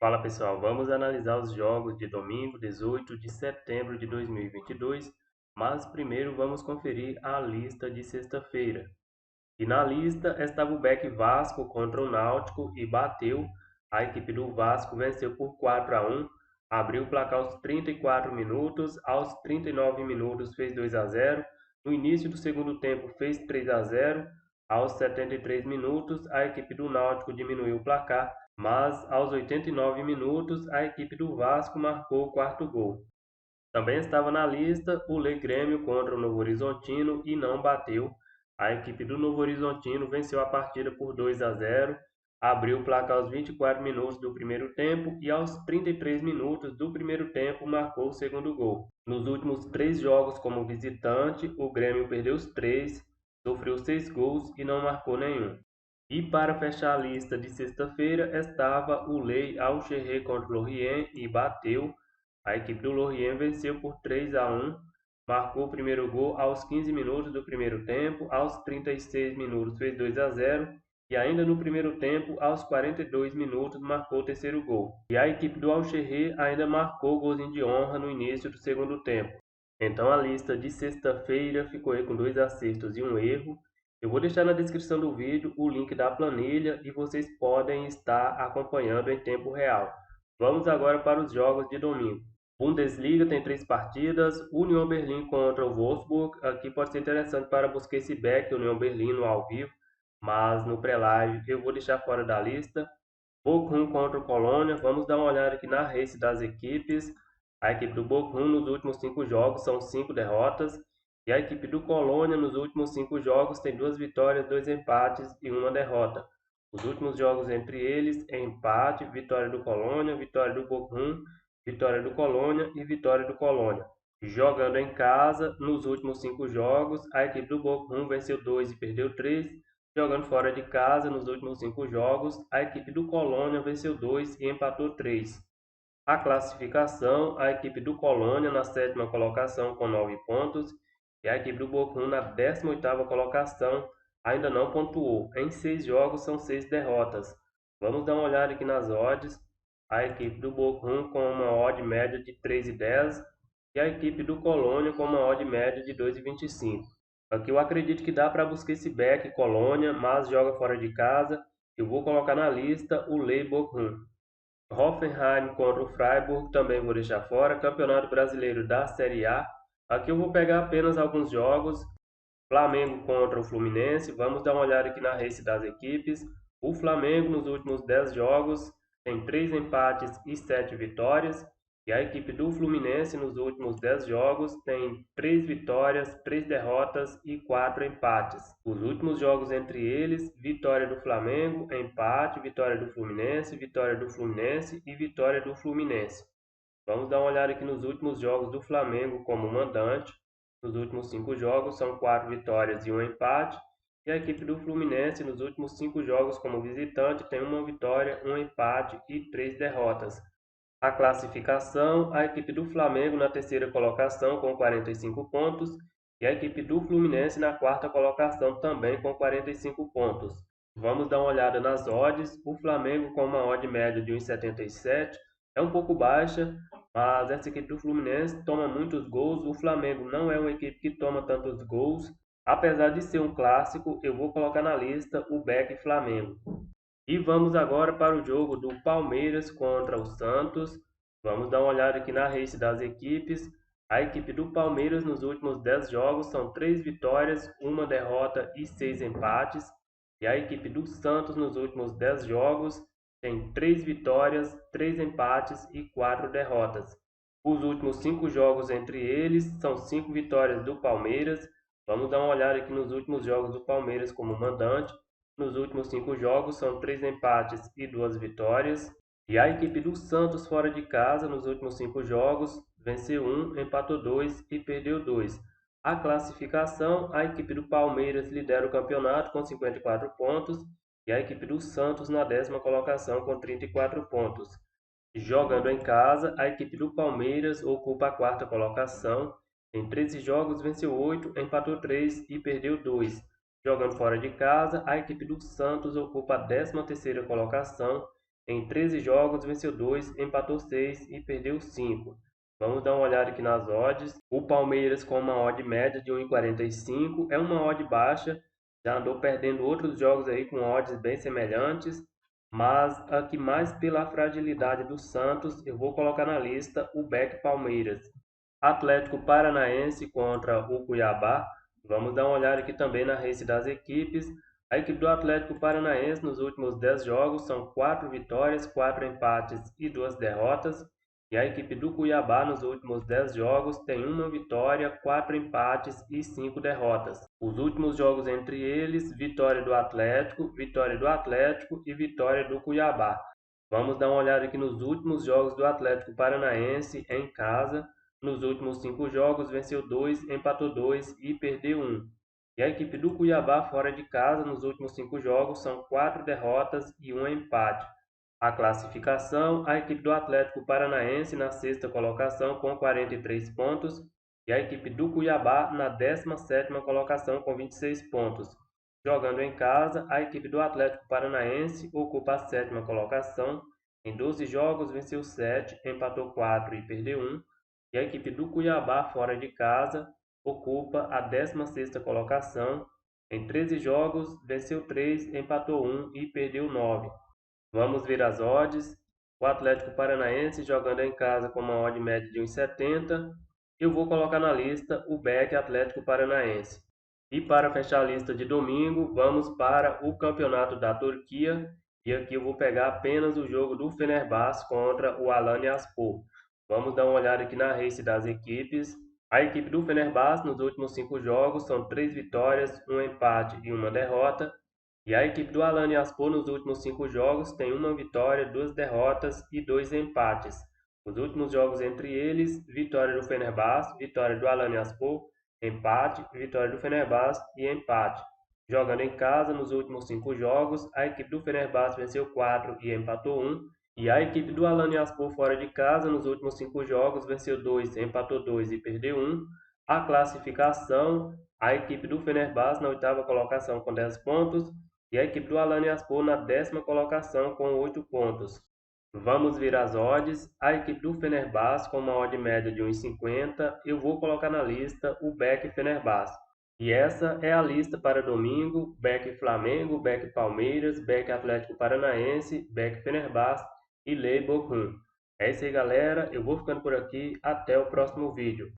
Fala pessoal, vamos analisar os jogos de domingo, 18 de setembro de 2022, mas primeiro vamos conferir a lista de sexta-feira. E na lista estava o Beck Vasco contra o Náutico e bateu. A equipe do Vasco venceu por 4-1, abriu o placar aos 34 minutos, aos 39 minutos fez 2-0, no início do segundo tempo fez 3-0, aos 73 minutos a equipe do Náutico diminuiu o placar, mas aos 89 minutos a equipe do Vasco marcou o quarto gol. Também estava na lista o Lei Grêmio contra o Novo Horizontino e não bateu. A equipe do Novo Horizontino venceu a partida por 2-0, abriu o placar aos 24 minutos do primeiro tempo e aos 33 minutos do primeiro tempo marcou o segundo gol. Nos últimos 3 jogos como visitante, o Grêmio perdeu os 3, sofreu 6 gols e não marcou nenhum. E para fechar a lista de sexta-feira estava o Lei Alcherré contra o Lorient e bateu. A equipe do Lorient venceu por 3-1, marcou o primeiro gol aos 15 minutos do primeiro tempo, aos 36 minutos fez 2-0 e ainda no primeiro tempo, aos 42 minutos, marcou o terceiro gol. E a equipe do Alcherré ainda marcou o golzinho de honra no início do segundo tempo. Então a lista de sexta-feira ficou aí com 2 acertos e um erro. Eu vou deixar na descrição do vídeo o link da planilha e vocês podem estar acompanhando em tempo real. Vamos agora para os jogos de domingo. Bundesliga tem 3 partidas, Union Berlim contra o Wolfsburg. Aqui pode ser interessante para buscar esse back, Union Berlim no ao vivo, mas no pré-live eu vou deixar fora da lista. Bochum contra o Colônia, vamos dar uma olhada aqui na race das equipes. A equipe do Bochum nos últimos 5 jogos são 5 derrotas, e a equipe do Colônia nos últimos 5 jogos tem 2 vitórias, 2 empates e 1 derrota. Os últimos jogos entre eles é empate, vitória do Colônia, vitória do Bochum, vitória do Colônia e vitória do Colônia. Jogando em casa, nos últimos 5 jogos, a equipe do Bochum venceu 2 e perdeu 3. Jogando fora de casa, nos últimos 5 jogos, a equipe do Colônia venceu 2 e empatou 3. A classificação, a equipe do Colônia na 7ª colocação com 9 pontos e a equipe do Bochum na 18ª colocação ainda não pontuou. Em 6 jogos são 6 derrotas. Vamos dar uma olhada aqui nas odds. A equipe do Bochum com uma odd média de 3,10 e a equipe do Colônia com uma odd média de 2,25. Aqui eu acredito que dá para buscar esse back Colônia, mas joga fora de casa. Eu vou colocar na lista o Lei Bochum. Hoffenheim contra o Freiburg também vou deixar fora. Campeonato Brasileiro da Série A. Aqui eu vou pegar apenas alguns jogos. Flamengo contra o Fluminense. Vamos dar uma olhada aqui na race das equipes. O Flamengo nos últimos 10 jogos tem 3 empates e 7 vitórias. E a equipe do Fluminense nos últimos 10 jogos tem 3 vitórias, 3 derrotas e 4 empates. Os últimos jogos entre eles, vitória do Flamengo, empate, vitória do Fluminense e vitória do Fluminense. Vamos dar uma olhada aqui nos últimos jogos do Flamengo como mandante. Nos últimos 5 jogos são 4 vitórias e 1 empate. E a equipe do Fluminense nos últimos 5 jogos como visitante tem 1 vitória, 1 empate e 3 derrotas. A classificação, a equipe do Flamengo na 3ª colocação com 45 pontos e a equipe do Fluminense na 4ª colocação também com 45 pontos. Vamos dar uma olhada nas odds. O Flamengo com uma odd média de 1,77 é um pouco baixa, mas essa equipe do Fluminense toma muitos gols. O Flamengo não é uma equipe que toma tantos gols. Apesar de ser um clássico, eu vou colocar na lista o back Flamengo. E vamos agora para o jogo do Palmeiras contra o Santos. Vamos dar uma olhada aqui na race das equipes. A equipe do Palmeiras nos últimos 10 jogos são 3 vitórias, 1 derrota e 6 empates. E a equipe do Santos nos últimos 10 jogos tem 3 vitórias, 3 empates e 4 derrotas. Os últimos 5 jogos entre eles são 5 vitórias do Palmeiras. Vamos dar uma olhada aqui nos últimos jogos do Palmeiras como mandante. Nos últimos 5 jogos são 3 empates e 2 vitórias. E a equipe do Santos fora de casa nos últimos 5 jogos venceu 1, empatou 2 e perdeu 2. A classificação, a equipe do Palmeiras lidera o campeonato com 54 pontos e a equipe do Santos na 10ª colocação com 34 pontos. Jogando em casa, a equipe do Palmeiras ocupa a 4ª colocação. Em 13 jogos venceu 8, empatou 3 e perdeu 2. Jogando fora de casa, a equipe do Santos ocupa a 13ª colocação Em 13 jogos, venceu 2, empatou 6 e perdeu 5. Vamos dar uma olhada aqui nas odds. O Palmeiras com uma odd média de 1,45 é uma odd baixa. Já andou perdendo outros jogos aí com odds bem semelhantes. Mas aqui mais pela fragilidade do Santos, eu vou colocar na lista o Beck Palmeiras. Atlético Paranaense contra o Cuiabá. Vamos dar uma olhada aqui também na race das equipes. A equipe do Atlético Paranaense nos últimos 10 jogos são 4 vitórias, 4 empates e 2 derrotas. E a equipe do Cuiabá nos últimos 10 jogos tem 1 vitória, 4 empates e 5 derrotas. Os últimos jogos entre eles, vitória do Atlético e vitória do Cuiabá. Vamos dar uma olhada aqui nos últimos jogos do Atlético Paranaense em casa. Nos últimos 5 jogos, venceu 2, empatou 2 e perdeu 1. E a equipe do Cuiabá fora de casa nos últimos 5 jogos são 4 derrotas e 1 empate. A classificação, a equipe do Atlético Paranaense na sexta colocação com 43 pontos e a equipe do Cuiabá na 17ª colocação com 26 pontos. Jogando em casa, a equipe do Atlético Paranaense ocupa a 7ª colocação. Em 12 jogos, venceu 7, empatou 4 e perdeu 1. E a equipe do Cuiabá fora de casa ocupa a 16ª colocação. Em 13 jogos, venceu 3, empatou 1 e perdeu 9. Vamos ver as odds. O Atlético Paranaense jogando em casa com uma odd média de 1,70. Eu vou colocar na lista o Beck Atlético Paranaense. E para fechar a lista de domingo, vamos para o Campeonato da Turquia. E aqui eu vou pegar apenas o jogo do Fenerbahçe contra o Alanyaspor. Vamos dar uma olhada aqui na race das equipes. A equipe do Fenerbahçe nos últimos 5 jogos são 3 vitórias, 1 empate e 1 derrota. E a equipe do Alanyaspor nos últimos 5 jogos tem 1 vitória, 2 derrotas e 2 empates. Os últimos jogos entre eles, vitória do Fenerbahçe, vitória do Alanyaspor, empate, vitória do Fenerbahçe e empate. Jogando em casa, nos últimos 5 jogos, a equipe do Fenerbahçe venceu 4 e empatou 1. E a equipe do Alanyaspor fora de casa, nos últimos 5 jogos, venceu 2, empatou 2 e perdeu 1. A classificação, a equipe do Fenerbahçe na 8ª colocação com 10 pontos e a equipe do Alanyaspor na 10ª colocação com 8 pontos. Vamos ver as odds. A equipe do Fenerbahçe com uma odd média de 1,50. Eu vou colocar na lista o Beck Fenerbahçe. E essa é a lista para domingo: Beck Flamengo, Beck Palmeiras, Beck Atlético Paranaense, Beck Fenerbahçe e Lei Bochum. É isso aí, galera. Eu vou ficando por aqui. Até o próximo vídeo.